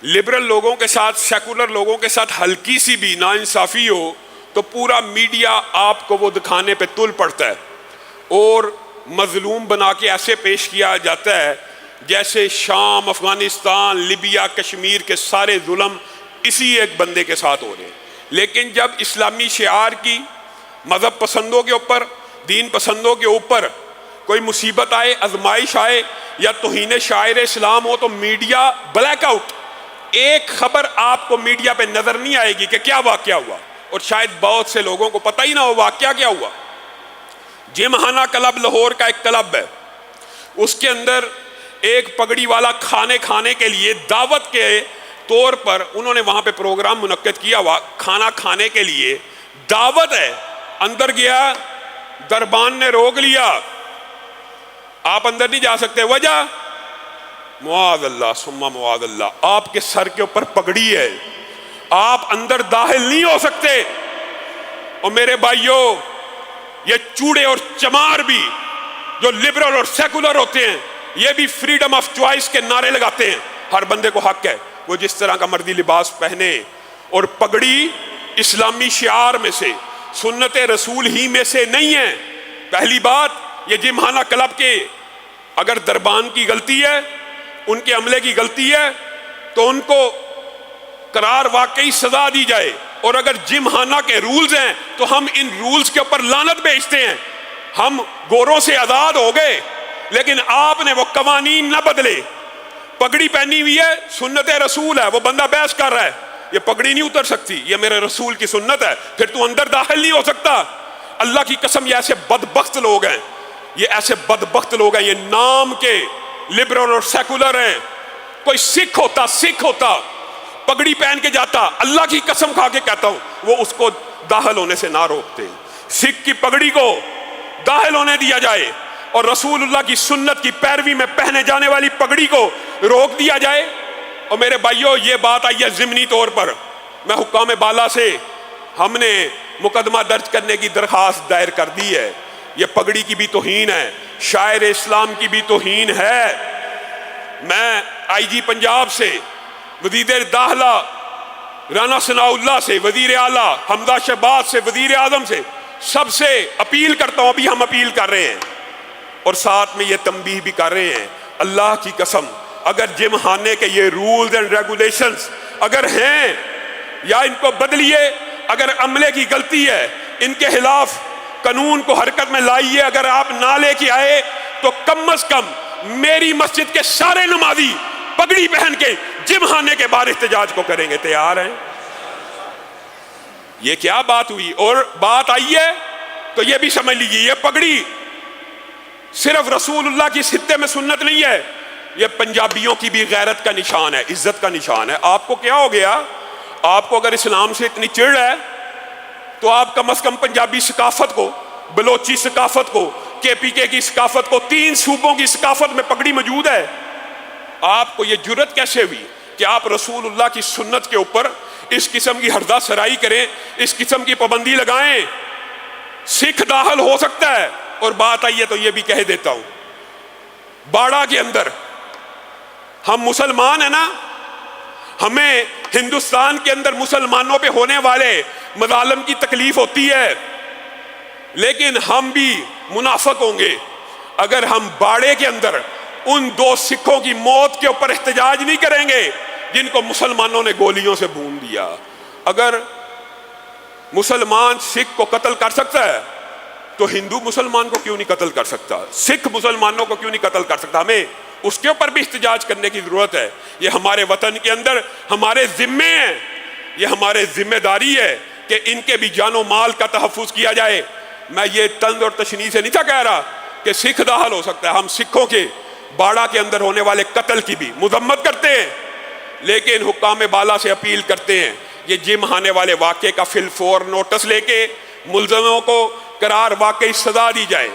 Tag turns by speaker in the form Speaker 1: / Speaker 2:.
Speaker 1: Liberal لوگوں کے ساتھ، سیکولر لوگوں کے ساتھ ہلکی سی بھی ناانصافی ہو تو پورا میڈیا آپ کو وہ دکھانے پہ تل پڑتا ہے اور مظلوم بنا کے ایسے پیش کیا جاتا ہے جیسے شام، افغانستان، لیبیا، کشمیر کے سارے ظلم اسی ایک بندے کے ساتھ ہو رہے ہیں۔ لیکن جب اسلامی شعار کی، مذہب پسندوں کے اوپر، دین پسندوں کے اوپر کوئی مصیبت آئے، آزمائش آئے یا توہین شاعر اسلام ہو تو میڈیا بلیک آؤٹ، ایک خبر آپ کو میڈیا پہ نظر نہیں آئے گی کہ کیا واقعہ ہوا، اور شاید بہت سے لوگوں کو پتہ ہی نہ ہو واقعہ کیا ہوا۔ جم خانہ کلب لاہور کا ایک کلب ہے، اس کے اندر ایک پگڑی والا کھانے کے لیے دعوت کے طور پر انہوں نے وہاں پہ پروگرام منعقد کیا ہوا، کھانا کھانے کے لیے دعوت ہے، اندر گیا، دربان نے روک لیا، آپ اندر نہیں جا سکتے، وجہ معاذ اللہ ثم معاذ اللہ، آپ کے سر کے اوپر پگڑی ہے، آپ اندر داخل نہیں ہو سکتے۔ اور میرے بھائیوں، یہ چوڑے اور چمار بھی جو لبرل اور سیکولر ہوتے ہیں یہ بھی فریڈم آف چوائس کے نعرے لگاتے ہیں، ہر بندے کو حق ہے وہ جس طرح کا مرضی لباس پہنے، اور پگڑی اسلامی شعار میں سے، سنت رسول ہی میں سے نہیں ہے۔ پہلی بات، یہ جم خانہ کلب کے اگر دربان کی غلطی ہے، ان کے عملے کی غلطی ہے تو ان کو قرار واقعی سزا دی جائے، اور اگر جم خانہ کے رولز ہیں تو ہم ان رولز کے اوپر لعنت بھیجتے ہیں۔ ہم گوروں سے آزاد ہو گئے لیکن آپ نے وہ قوانین نہ بدلے۔ پگڑی پہنی ہوئی ہے، سنت رسول ہے، وہ بندہ بحث کر رہا ہے یہ پگڑی نہیں اتر سکتی، یہ میرے رسول کی سنت ہے، پھر تو اندر داخل نہیں ہو سکتا۔ اللہ کی قسم، یہ ایسے بدبخت لوگ ہیں، یہ ایسے بدبخت لوگ ہیں، یہ نام کے لبرل اور سیکولر ہیں۔ کوئی سکھ ہوتا پگڑی پہن کے جاتا، اللہ کی قسم کھا کے کہتا ہوں وہ اس کو داخل ہونے سے نہ روکتے۔ سکھ کی پگڑی کو داخل ہونے دیا جائے اور رسول اللہ کی سنت کی پیروی میں پہنے جانے والی پگڑی کو روک دیا جائے۔ اور میرے بھائیوں، یہ بات آئی ہے ضمنی طور پر، میں حکام بالا سے ہم نے مقدمہ درج کرنے کی درخواست دائر کر دی ہے۔ یہ پگڑی کی بھی توہین ہے، شاعر اسلام کی بھی توہین ہے۔ میں آئی جی پنجاب سے، وزیر داخلہ رانا ثناء اللہ سے، وزیر اعلیٰ حمزہ شہباز سے، وزیر اعظم سے، سب سے اپیل کرتا ہوں، ابھی ہم اپیل کر رہے ہیں اور ساتھ میں یہ تنبیہ بھی کر رہے ہیں، اللہ کی قسم اگر جم خانے کے یہ رولز اینڈ ریگولیشنز اگر ہیں یا ان کو بدلیے، اگر عملے کی غلطی ہے ان کے خلاف قانون کو حرکت میں لائیے، اگر آپ نہ لے کے آئے تو کم از کم میری مسجد کے سارے نمازی پگڑی پہن کے جم خانے کے باہر احتجاج کو کریں گے، تیار ہیں؟ یہ کیا بات ہوئی؟ اور بات آئی ہے تو یہ بھی سمجھ لیجیے، یہ پگڑی صرف رسول اللہ کی خطے میں سنت نہیں ہے، یہ پنجابیوں کی بھی غیرت کا نشان ہے، عزت کا نشان ہے۔ آپ کو کیا ہو گیا؟ آپ کو اگر اسلام سے اتنی چڑ ہے تو آپ کم از کم پنجابی ثقافت کو، بلوچی ثقافت کو، کے پی کے کی ثقافت کو، 3 صوبوں کی ثقافت میں پگڑی موجود ہے۔ آپ کو یہ جرت کیسے ہوئی کہ آپ رسول اللہ کی سنت کے اوپر اس قسم کی ہردہ سرائی کریں، اس قسم کی پابندی لگائیں؟ سکھ داخل ہو سکتا ہے، اور بات آئی ہے تو یہ بھی کہہ دیتا ہوں، باڑہ کے اندر ہم مسلمان ہیں نا، ہمیں ہندوستان کے اندر مسلمانوں پہ ہونے والے مظالم کی تکلیف ہوتی ہے، لیکن ہم بھی منافق ہوں گے اگر ہم باڑے کے اندر ان 2 سکھوں کی موت کے اوپر احتجاج نہیں کریں گے جن کو مسلمانوں نے گولیوں سے بھون دیا۔ اگر مسلمان سکھ کو قتل کر سکتا ہے تو ہندو مسلمان کو کیوں نہیں قتل کر سکتا؟ سکھ مسلمانوں کو کیوں نہیں قتل کر سکتا؟ ہمیں اس کے اوپر بھی احتجاج کرنے کی ضرورت ہے۔ یہ ہمارے وطن کے اندر ہمارے ذمے ہیں، یہ ہمارے ذمہ داری ہے کہ ان کے بھی جان و مال کا تحفظ کیا جائے۔ میں یہ طنز اور تشنیع سے نہیں تھا کہہ رہا کہ سکھ داخل ہو سکتا ہے، ہم سکھوں کے باڑہ کے اندر ہونے والے قتل کی بھی مذمت کرتے ہیں، لیکن حکام بالا سے اپیل کرتے ہیں یہ جم خانے والے واقعے کا فی الفور نوٹس لے کے ملزموں کو قرار واقعی سزا دی جائے۔